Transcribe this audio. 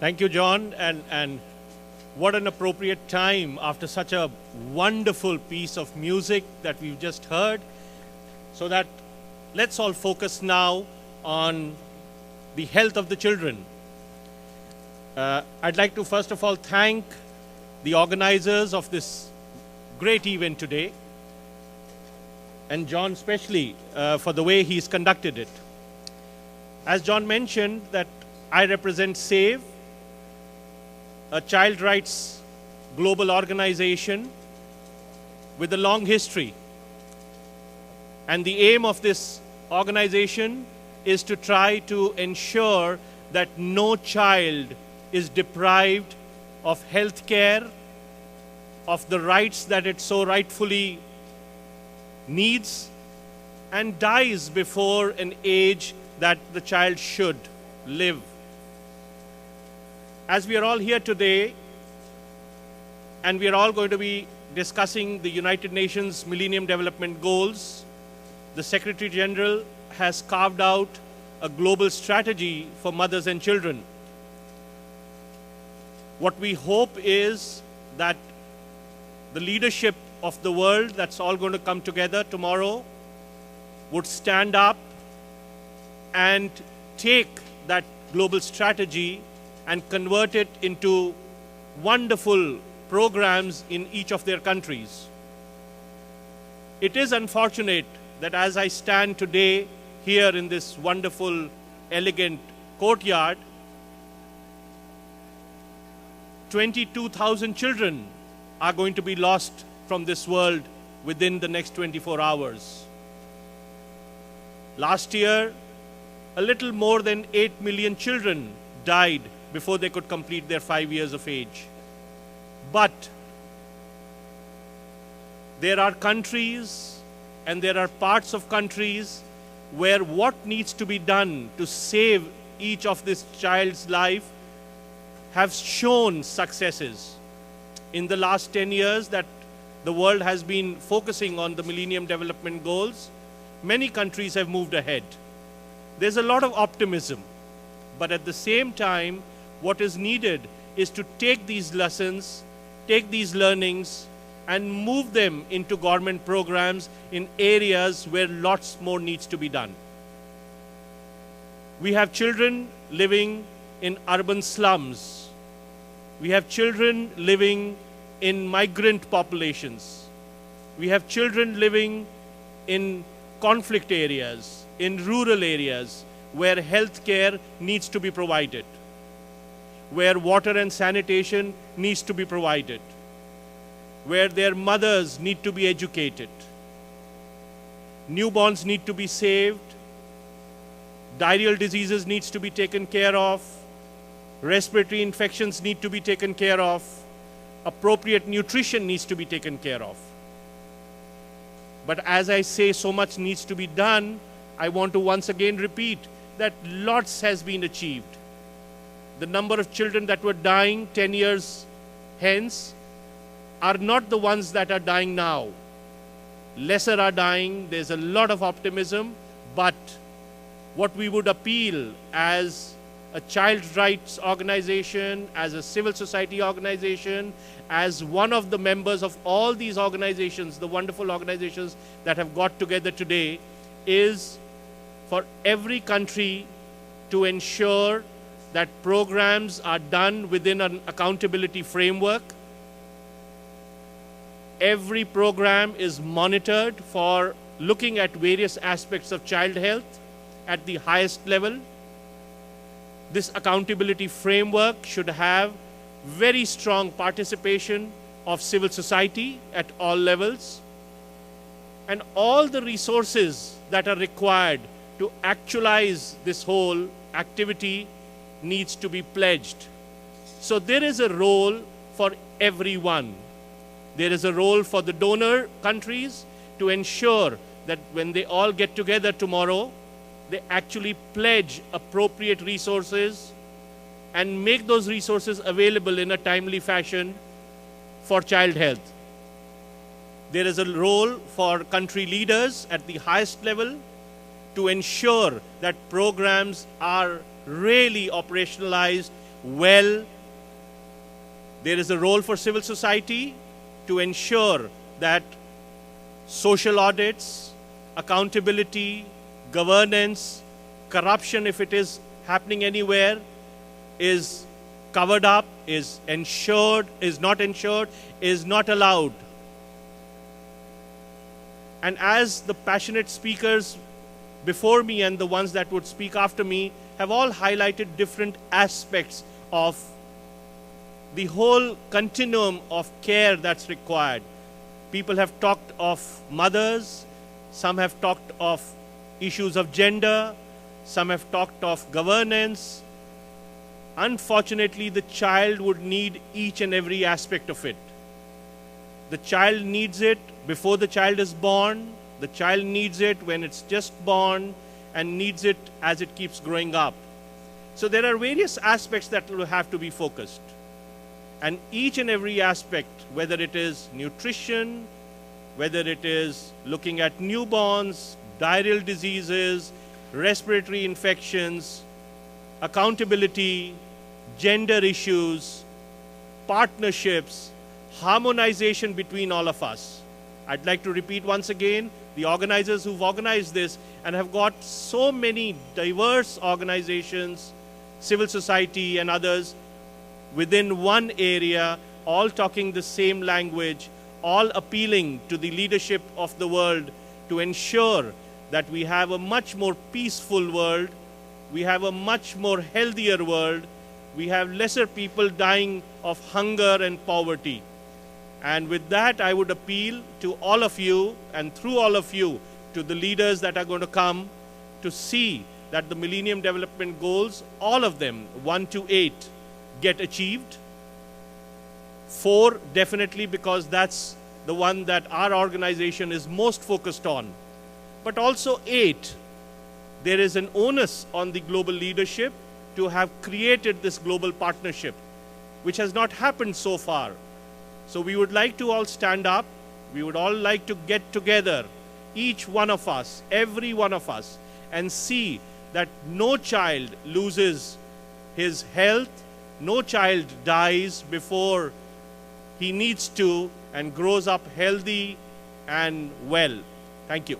Thank you, John. And what an appropriate time after such a wonderful piece of music that we've just heard. So that let's all focus now on the health of the children. I'd like to first of all thank the organizers of this great event today, and John especially for the way he's conducted it. As John mentioned, that I represent SAVE, a child rights global organization with a long history. And the aim of this organization is to try to ensure that no child is deprived of health care, of the rights that it so rightfully needs, and dies before an age that the child should live. As we are all here today, and we are all going to be discussing the United Nations Millennium Development Goals, the Secretary General has carved out a global strategy for mothers and children. What we hope is that the leadership of the world that's all going to come together tomorrow would stand up and take that global strategy and convert it into wonderful programs in each of their countries. It is unfortunate that as I stand today here in this wonderful, elegant courtyard, 22,000 children are going to be lost from this world within the next 24 hours. Last year, a little more than 8 million children died before they could complete their 5 years of age. But there are countries and there are parts of countries where what needs to be done to save each of this child's life have shown successes. In the last 10 years that the world has been focusing on the Millennium Development Goals, many countries have moved ahead. There's a lot of optimism, but at the same time, what is needed is to take these lessons, take these learnings, and move them into government programs in areas where lots more needs to be done. We have children living in urban slums. We have children living in migrant populations. We have children living in conflict areas, in rural areas, where health care needs to be provided, where water and sanitation needs to be provided, where their mothers need to be educated. Newborns need to be saved. Diarrheal diseases needs to be taken care of. Respiratory infections need to be taken care of. Appropriate nutrition needs to be taken care of. But as I say, so much needs to be done, I want to once again repeat that lots has been achieved. The number of children that were dying 10 years hence are not the ones that are dying now. Lesser are dying, there's a lot of optimism, but what we would appeal as a child rights organization, as a civil society organization, as one of the members of all these organizations, the wonderful organizations that have got together today, is for every country to ensure that programs are done within an accountability framework. Every program is monitored for looking at various aspects of child health at the highest level. This accountability framework should have very strong participation of civil society at all levels, and all the resources that are required to actualize this whole activity needs to be pledged. So there is a role for everyone. There is a role for the donor countries to ensure that when they all get together tomorrow, they actually pledge appropriate resources and make those resources available in a timely fashion for child health. There is a role for country leaders at the highest level to ensure that programs are really operationalized well. There is a role for civil society to ensure that social audits, accountability, governance, corruption, if it is happening anywhere, is covered up, is ensured, is not allowed. And as the passionate speakers before me and the ones that would speak after me have all highlighted different aspects of the whole continuum of care that's required. People have talked of mothers, some have talked of issues of gender, some have talked of governance. Unfortunately, the child would need each and every aspect of it. The child needs it before the child is born, the child needs it when it's just born, and needs it as it keeps growing up. So there are various aspects that will have to be focused. And each and every aspect, whether it is nutrition, whether it is looking at newborns, diarrheal diseases, respiratory infections, accountability, gender issues, partnerships, harmonization between all of us. I'd like to repeat once again, the organizers who've organized this and have got so many diverse organizations, civil society and others, within one area, all talking the same language, all appealing to the leadership of the world to ensure that we have a much more peaceful world, we have a much more healthier world, we have lesser people dying of hunger and poverty. And with that, I would appeal to all of you, and through all of you, to the leaders that are going to come, to see that the Millennium Development Goals, all of them, 1 to 8, get achieved. 4, definitely, because that's the one that our organization is most focused on. But also 8, there is an onus on the global leadership to have created this global partnership, which has not happened so far. So we would like to all stand up. We would all like to get together, each one of us, every one of us, and see that no child loses his health, no child dies before he needs to, and grows up healthy and well. Thank you.